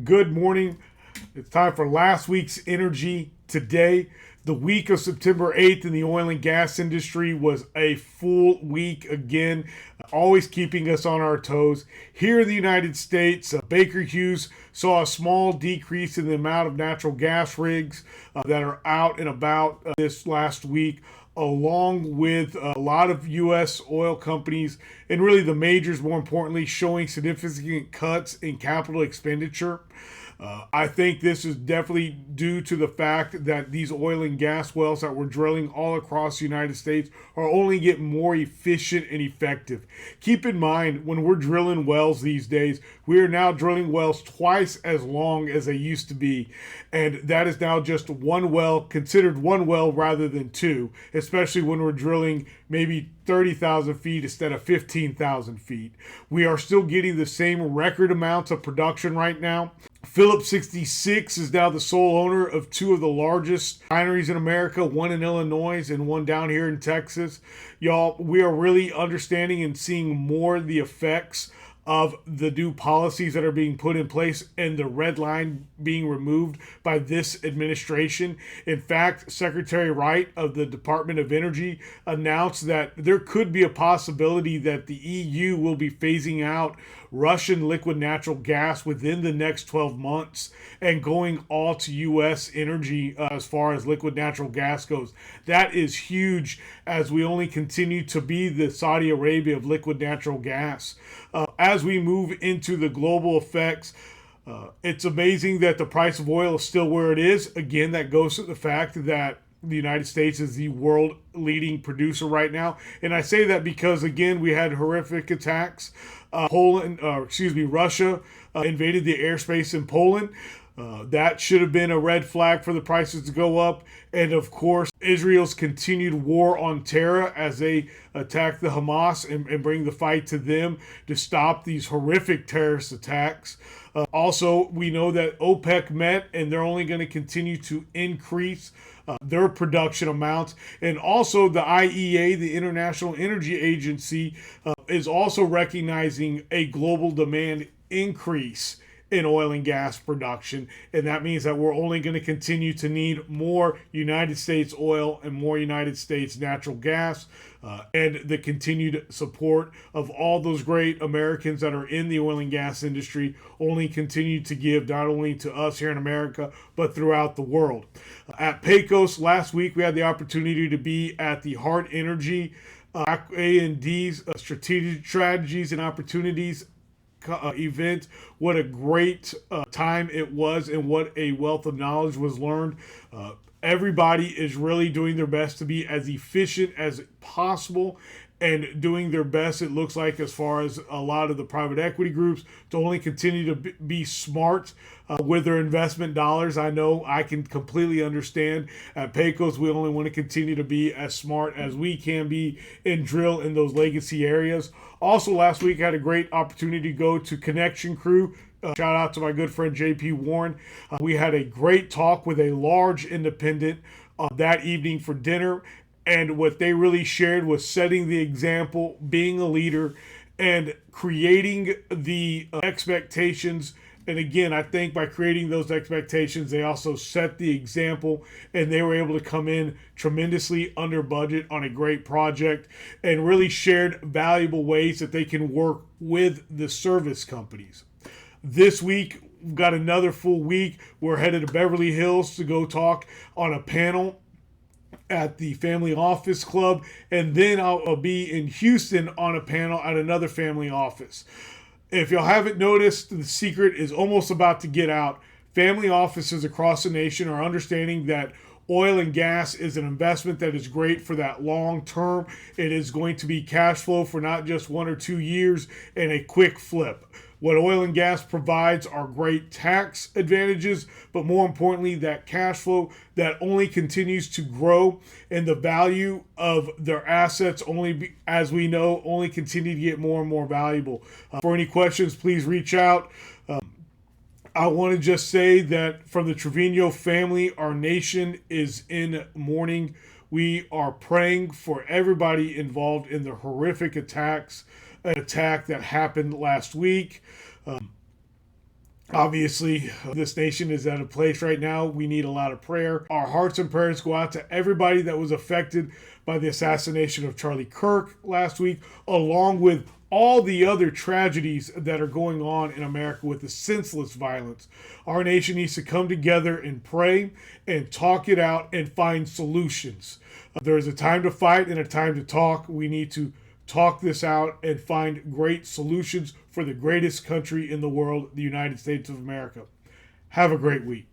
Good morning. It's time for last week's energy today. The week of September 8th in the oil and gas industry was a full week again, always keeping us on our toes. Here in the United States, Baker Hughes saw a small decrease in the amount of natural gas rigs that are out and about this last week, along with a lot of U.S. oil companies and really the majors, more importantly, showing significant cuts in capital expenditure. I think this is definitely due to the fact that these oil and gas wells that we're drilling all across the United States are only getting more efficient and effective. Keep in mind, when we're drilling wells these days, we are now drilling wells twice as long as they used to be. And that is now just one well, considered one well rather than two, especially when we're drilling maybe 30,000 feet instead of 15,000 feet. We are still getting the same record amounts of production right now. Phillips 66 is now the sole owner of two of the largest refineries in America, one in Illinois and one down here in Texas. Y'all, we are really understanding and seeing more the effects of the new policies that are being put in place and the red line being removed by this administration. In fact, Secretary Wright of the Department of Energy announced that there could be a possibility that the EU will be phasing out Russian liquid natural gas within the next 12 months and going all to U.S. energy as far as liquid natural gas goes. That is huge, as we only continue to be the Saudi Arabia of liquid natural gas. As we move into the global effects, it's amazing that the price of oil is still where it is. Again, that goes to the fact that the United States is the world leading producer right now. And I say that because, again, we had horrific attacks. Russia invaded the airspace in Poland. That should have been a red flag for the prices to go up. And of course, Israel's continued war on terror as they attack the Hamas and bring the fight to them to stop these horrific terrorist attacks. Also, we know that OPEC met and they're only going to continue to increase their production amounts. And also the IEA, the International Energy Agency, is also recognizing a global demand increase in oil and gas production, and that means that we're only going to continue to need more United States oil and more United States natural gas, and the continued support of all those great Americans that are in the oil and gas industry only continue to give not only to us here in America, but throughout the world. At Pecos last week, we had the opportunity to be at the Hart Energy A&D's Strategic Strategies and Opportunities event. What a great time it was, and what a wealth of knowledge was learned. Everybody is really doing their best to be as efficient as possible and doing their best, it looks like, as far as a lot of the private equity groups, to only continue to be smart with their investment dollars. I know I can completely understand. At Pecos, we only want to continue to be as smart as we can be and drill in those legacy areas. Also, last week, I had a great opportunity to go to Connection Crew. Shout out to my good friend JP Warren. We had a great talk with a large independent that evening for dinner. And what they really shared was setting the example, being a leader, and creating the expectations. And again, I think by creating those expectations, they also set the example, and they were able to come in tremendously under budget on a great project and really shared valuable ways that they can work with the service companies. This week, we've got another full week. We're headed to Beverly Hills to go talk on a panel at the Family Office Club, and then I'll be in Houston on a panel at another family office. If y'all haven't noticed, the secret is almost about to get out. Family offices across the nation are understanding that oil and gas is an investment that is great for that long term. It is going to be cash flow for not just 1 or 2 years and a quick flip. What oil and gas provides are great tax advantages, but more importantly, that cash flow that only continues to grow, and the value of their assets as we know, only continue to get more and more valuable. For any questions, please reach out. I want to just say that from the Treviño family, our nation is in mourning. We are praying for everybody involved in the horrific attack that happened last week. Obviously, this nation is at a place right now. We need a lot of prayer. Our hearts and prayers go out to everybody that was affected by the assassination of Charlie Kirk last week, along with all the other tragedies that are going on in America with the senseless violence. Our nation needs to come together and pray and talk it out and find solutions. There is a time to fight and a time to talk. We need to talk this out and find great solutions for the greatest country in the world, the United States of America. Have a great week.